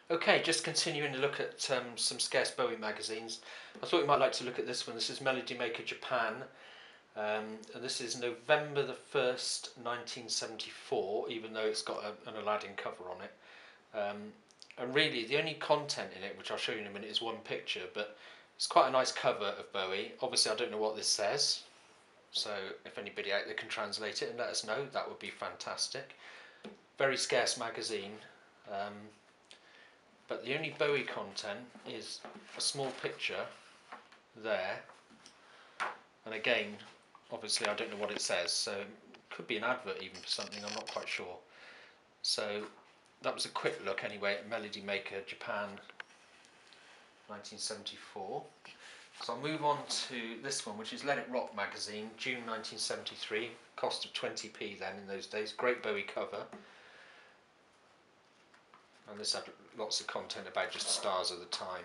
Okay, just continuing to look at some scarce Bowie magazines. I thought you might like to look at this one. This is Melody Maker Japan. And this is November the 1st, 1974, even though it's got an Aladdin cover on it. And really, the only content in it, which I'll show you in a minute, is one picture, but it's quite a nice cover of Bowie. Obviously, I don't know what this says, so if anybody out there can translate it and let us know, that would be fantastic. Very scarce magazine. But the only Bowie content is a small picture there, and again, obviously I don't know what it says, so it could be an advert even for something, I'm not quite sure. So that was a quick look anyway at Melody Maker Japan 1974. So I'll move on to this one, which is Let It Rock magazine, June 1973, cost of 20p then in those days, great Bowie cover. And this had lots of content about just stars of the time.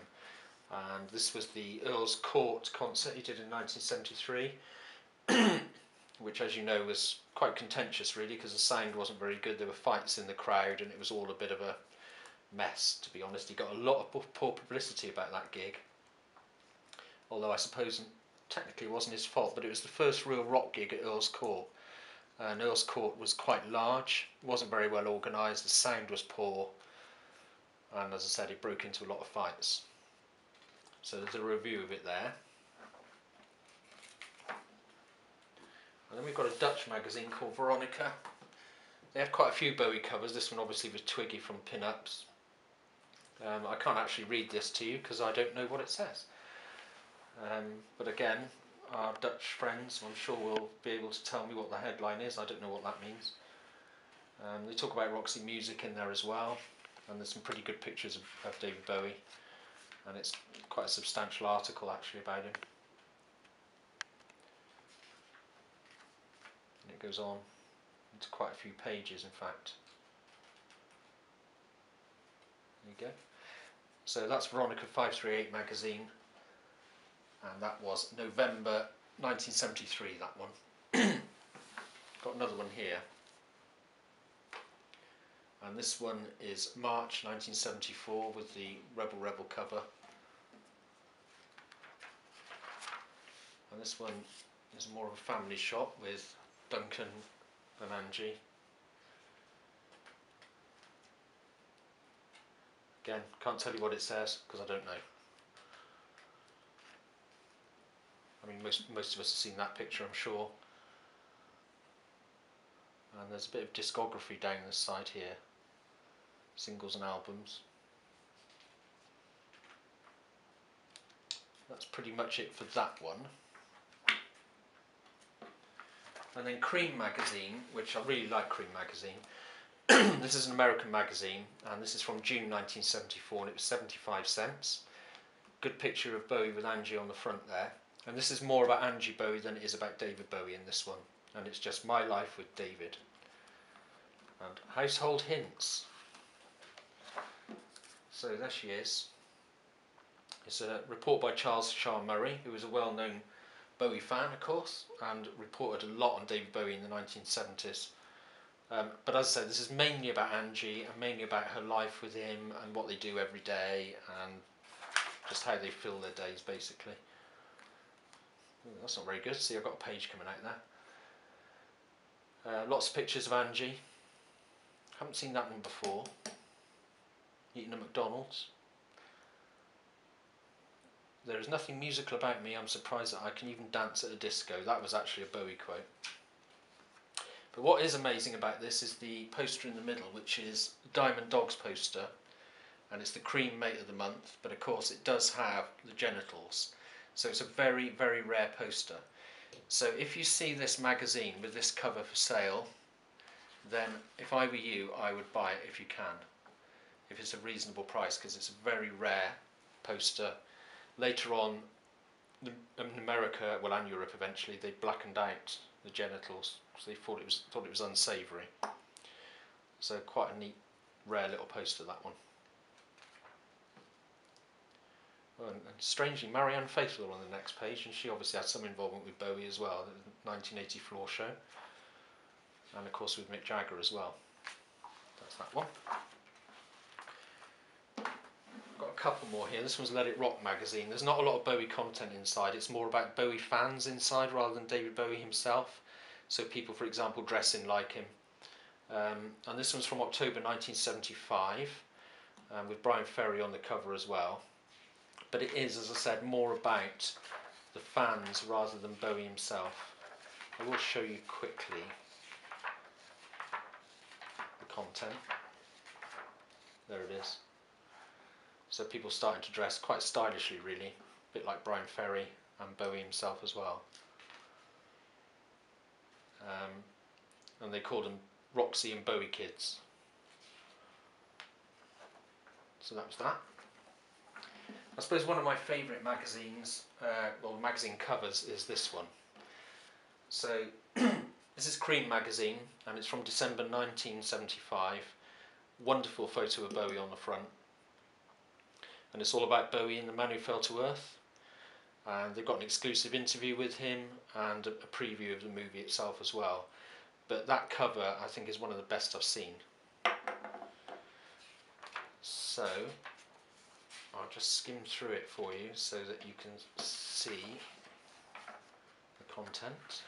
And this was the Earl's Court concert he did in 1973, which, as you know, was quite contentious really, because the sound wasn't very good. There were fights in the crowd and it was all a bit of a mess, to be honest. He got a lot of poor publicity about that gig, although I suppose technically it wasn't his fault, but it was the first real rock gig at Earl's Court. And Earl's Court was quite large, wasn't very well organised, the sound was poor, and as I said, it broke into a lot of fights. So there's a review of it there. And then we've got a Dutch magazine called Veronica. They have quite a few Bowie covers. This one obviously was Twiggy from Pin-Ups. I can't actually read this to you because I don't know what it says. But again, our Dutch friends, I'm sure, will be able to tell me what the headline is. I don't know what that means. They talk about Roxy Music in there as well. And there's some pretty good pictures of David Bowie, and it's quite a substantial article actually about him. And it goes on into quite a few pages, in fact. There you go. So that's Veronica 538 magazine, and that was November 1973, that one. Got another one here. And this one is March 1974 with the Rebel Rebel cover. And this one is more of a family shot with Duncan and Angie. Again, can't tell you what it says because I don't know. I mean, most of us have seen that picture, I'm sure. And there's a bit of discography down this side here. Singles and albums. That's pretty much it for that one. And then Cream magazine, which I really like Cream magazine. This is an American magazine, and this is from June 1974, and it was 75 cents. Good picture of Bowie with Angie on the front there. And this is more about Angie Bowie than it is about David Bowie in this one. And it's just My Life with David. And Household Hints. So there she is. It's a report by Charles Shaw Murray, who was a well-known Bowie fan, of course, and reported a lot on David Bowie in the 1970s. But as I said, this is mainly about Angie and mainly about her life with him and what they do every day and just how they fill their days, basically. Ooh, that's not very good. See, I've got a page coming out there. Lots of pictures of Angie. Haven't seen that one before. Eating at McDonald's. There is nothing musical about me. I'm surprised that I can even dance at a disco. That was actually a Bowie quote. But what is amazing about this is the poster in the middle, which is Diamond Dog's poster, and it's the Cream Mate of the Month, but of course it does have the genitals. So it's a very, very rare poster. So if you see this magazine with this cover for sale, then if I were you, I would buy it if you can. If it's a reasonable price, because it's a very rare poster. Later on, in America, well, and Europe eventually, they blackened out the genitals, so they thought it was unsavoury. So quite a neat, rare little poster, that one. Oh, and strangely, Marianne Faithfull on the next page, and she obviously had some involvement with Bowie as well, the 1980 floor show, and of course with Mick Jagger as well. That's that one. couple more here. This one's Let It Rock magazine. There's not a lot of Bowie content inside. It's more about Bowie fans inside rather than David Bowie himself. So people, for example, dressing like him. And this one's from October 1975, with Brian Ferry on the cover as well. But it is, as I said, more about the fans rather than Bowie himself. I will show you quickly the content. There it is. So people starting to dress quite stylishly, really, a bit like Brian Ferry and Bowie himself as well. And they called them Roxy and Bowie Kids. So that was that. I suppose one of my favourite magazines, well, magazine covers, is this one. So this is Cream magazine, and it's from December 1975. Wonderful photo of Bowie on the front, and it's all about Bowie and the Man Who Fell to Earth. And they've got an exclusive interview with him and a preview of the movie itself as well. But that cover, I think, is one of the best I've seen. So I'll just skim through it for you so that you can see the content.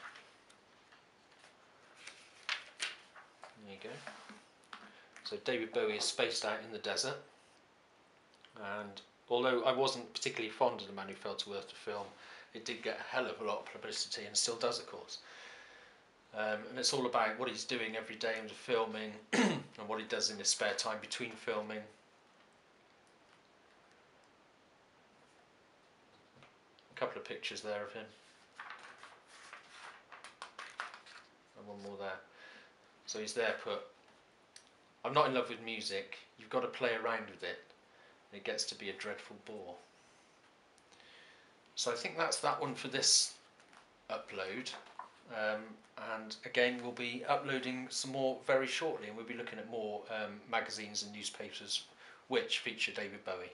There you go. So David Bowie is spaced out in the desert, and although I wasn't particularly fond of The Man Who Fell to Earth, the film, it did get a hell of a lot of publicity, and still does, of course. And it's all about what he's doing every day under filming and what he does in his spare time between filming. A couple of pictures there of him, and one more there. So he's there put, "I'm not in love with music, you've got to play around with it, and it gets to be a dreadful bore." So I think that's that one for this upload. And again, we'll be uploading some more very shortly, and we'll be looking at more magazines and newspapers which feature David Bowie.